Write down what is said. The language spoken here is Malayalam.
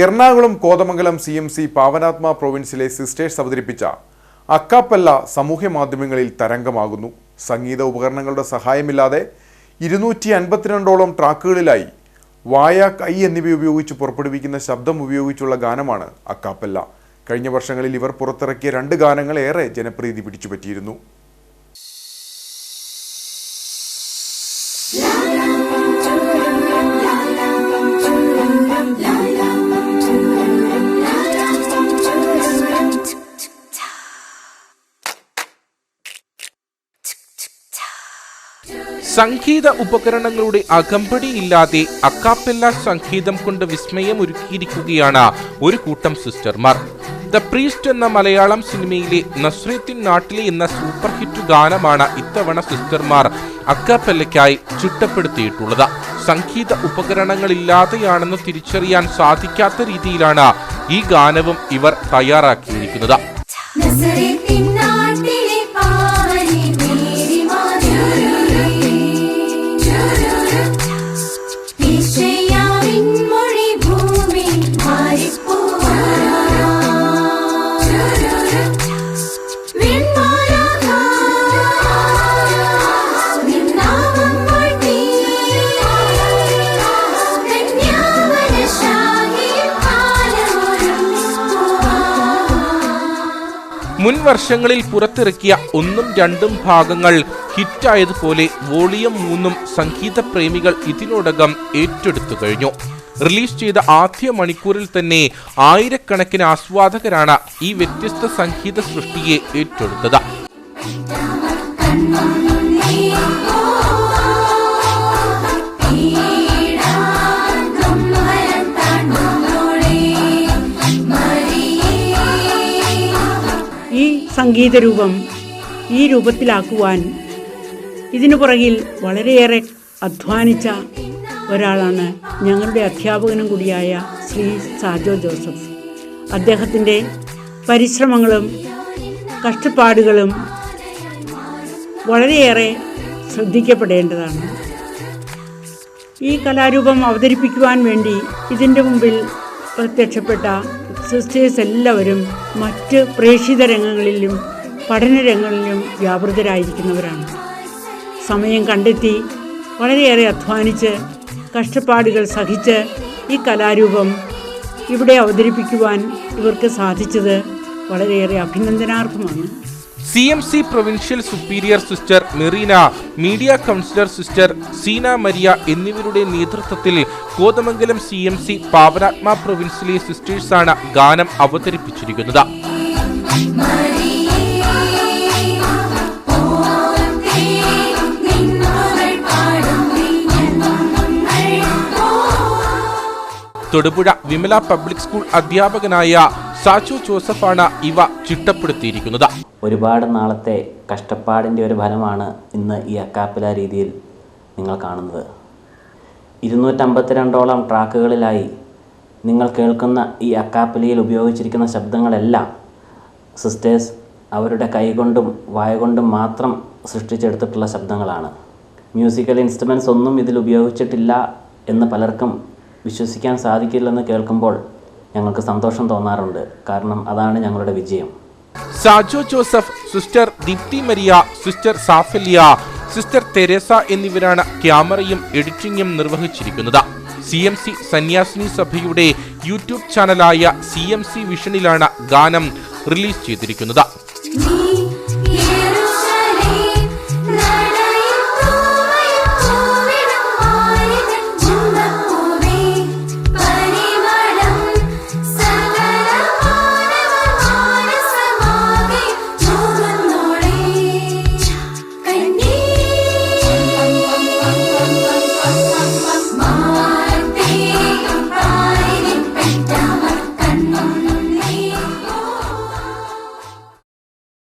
എറണാകുളം കോതമംഗലം CMC പാവനാത്മ പ്രൊവിൻസിലെ സിസ്റ്റേഴ്സ് അവതരിപ്പിച്ച അക്കാപ്പല്ല സാമൂഹ്യ മാധ്യമങ്ങളിൽ തരംഗമാകുന്നു. സംഗീത ഉപകരണങ്ങളുടെ സഹായമില്ലാതെ 252ഓളം ട്രാക്കുകളിലായി വായ, കൈ എന്നിവ ഉപയോഗിച്ച് പുറപ്പെടുവിക്കുന്ന ശബ്ദം ഉപയോഗിച്ചുള്ള ഗാനമാണ് അക്കാപ്പല്ല. കഴിഞ്ഞ വർഷങ്ങളിൽ ഇവർ പുറത്തിറക്കിയ 2 ഗാനങ്ങൾ ഏറെ ജനപ്രീതി പിടിച്ചുപറ്റിയിരുന്നു. സംഗീത ഉപകരണങ്ങളുടെ അകമ്പടിയില്ലാതെ അക്കാപ്പല്ല സംഗീതം കൊണ്ട് വിസ്മയമൊരുക്കിയിരിക്കുകയാണ് ഒരു കൂട്ടം സിസ്റ്റർമാർ. ദ പ്രീസ്റ്റ് എന്ന മലയാളം സിനിമയിലെ നസ്രത്തിൻ നാട്ടിലെ എന്ന സൂപ്പർ ഹിറ്റ് ഗാനമാണ് ഇത്തവണ സിസ്റ്റർമാർ അക്കാപ്പല്ലയ്ക്കായി ചിട്ടപ്പെടുത്തിയിട്ടുള്ളത്. സംഗീത ഉപകരണങ്ങളില്ലാതെയാണെന്ന് തിരിച്ചറിയാൻ സാധിക്കാത്ത രീതിയിലാണ് ഈ ഗാനവും ഇവർ തയ്യാറാക്കിയിരിക്കുന്നത്. മുൻ വർഷങ്ങളിൽ പുറത്തിറക്കിയ 1ഉം 2ഉം ഭാഗങ്ങൾ ഹിറ്റായതുപോലെ വോളിയം 3ഉം സംഗീത പ്രേമികൾ ഇതിനോടകം ഏറ്റെടുത്തു കഴിഞ്ഞു. റിലീസ് ചെയ്ത ആദ്യ മണിക്കൂറിൽ തന്നെ ആയിരക്കണക്കിന് ആസ്വാദകരാണ് ഈ വ്യത്യസ്ത സംഗീത സൃഷ്ടിയെ ഏറ്റെടുത്തത്. ഈ സംഗീതരൂപം ഈ രൂപത്തിലാക്കുവാൻ ഇതിനു പുറകിൽ വളരെയേറെ അധ്വാനിച്ച ഒരാളാണ് ഞങ്ങളുടെ അധ്യാപകനും കൂടിയായ ശ്രീ സാജോ ജോസഫ്. അദ്ദേഹത്തിൻ്റെ പരിശ്രമങ്ങളും കഷ്ടപ്പാടുകളും വളരെയേറെ ശ്രദ്ധിക്കപ്പെടേണ്ടതാണ്. ഈ കലാരൂപം അവതരിപ്പിക്കുവാൻ വേണ്ടി ഇതിൻ്റെ മുമ്പിൽ പ്രത്യക്ഷപ്പെട്ട സിസ്റ്റേഴ്സ് എല്ലാവരും മറ്റ് പ്രേക്ഷിത രംഗങ്ങളിലും പഠനരംഗങ്ങളിലും വ്യാപൃതരായിരിക്കുന്നവരാണ്. സമയം കണ്ടെത്തി വളരെയേറെ അധ്വാനിച്ച് കഷ്ടപ്പാടുകൾ സഹിച്ച് ഈ കലാരൂപം ഇവിടെ അവതരിപ്പിക്കുവാൻ ഇവർക്ക് സാധിച്ചത് വളരെയേറെ അഭിനന്ദനാർഹമാണ്. CMC provincial superior sister Merina, media councillor sister Seena Maria എന്നിവരുടെ നേതൃത്വത്തിൽ കോതമംഗലം CMC പാവനാത്മ പ്രൊവിൻസിലെ സിസ്റ്റേഴ്സാണ് ഗാനം അവതരിപ്പിച്ചിരിക്കുന്നത്. തൊടുപുഴ വിമല പബ്ലിക് സ്കൂൾ അധ്യാപകനായ സാജോ ജോസഫാണ് ഇവ ചിട്ടപ്പെടുത്തിയിരിക്കുന്നത്. ഒരുപാട് നാളത്തെ കഷ്ടപ്പാടിൻ്റെ ഒരു ഫലമാണ് ഇന്ന് ഈ അക്കാപ്പല രീതിയിൽ നിങ്ങൾ കാണുന്നത്. 252ഓളം ട്രാക്കുകളിലായി നിങ്ങൾ കേൾക്കുന്ന ഈ അക്കാപ്പലയിൽ ഉപയോഗിച്ചിരിക്കുന്ന ശബ്ദങ്ങളെല്ലാം സിസ്റ്റേഴ്സ് അവരുടെ കൈകൊണ്ടും വായ കൊണ്ടും മാത്രം സൃഷ്ടിച്ചെടുത്തിട്ടുള്ള ശബ്ദങ്ങളാണ്. മ്യൂസിക്കൽ ഇൻസ്ട്രുമെൻറ്റ്സ് ഒന്നും ഇതിൽ ഉപയോഗിച്ചിട്ടില്ല എന്ന് പലർക്കും വിശ്വസിക്കാൻ സാധിക്കില്ലെന്ന് കേൾക്കുമ്പോൾ ഞങ്ങൾക്ക് സന്തോഷം തോന്നാറുണ്ട്. കാരണം അതാണ് ഞങ്ങളുടെ വിജയം. Sajo Joseph, sister Deepthi Maria, sister Saphalya, sister Teresa എന്നിവരാണ് ക്യാമറയും എഡിറ്റിംഗും നിർവഹിച്ചിരിക്കുന്നത്. CMC സന്യാസിനി സഭയുടെ യൂട്യൂബ് ചാനലായ CMC വിഷനിലാണ് ഗാനം റിലീസ് ചെയ്തിരിക്കുന്നത്.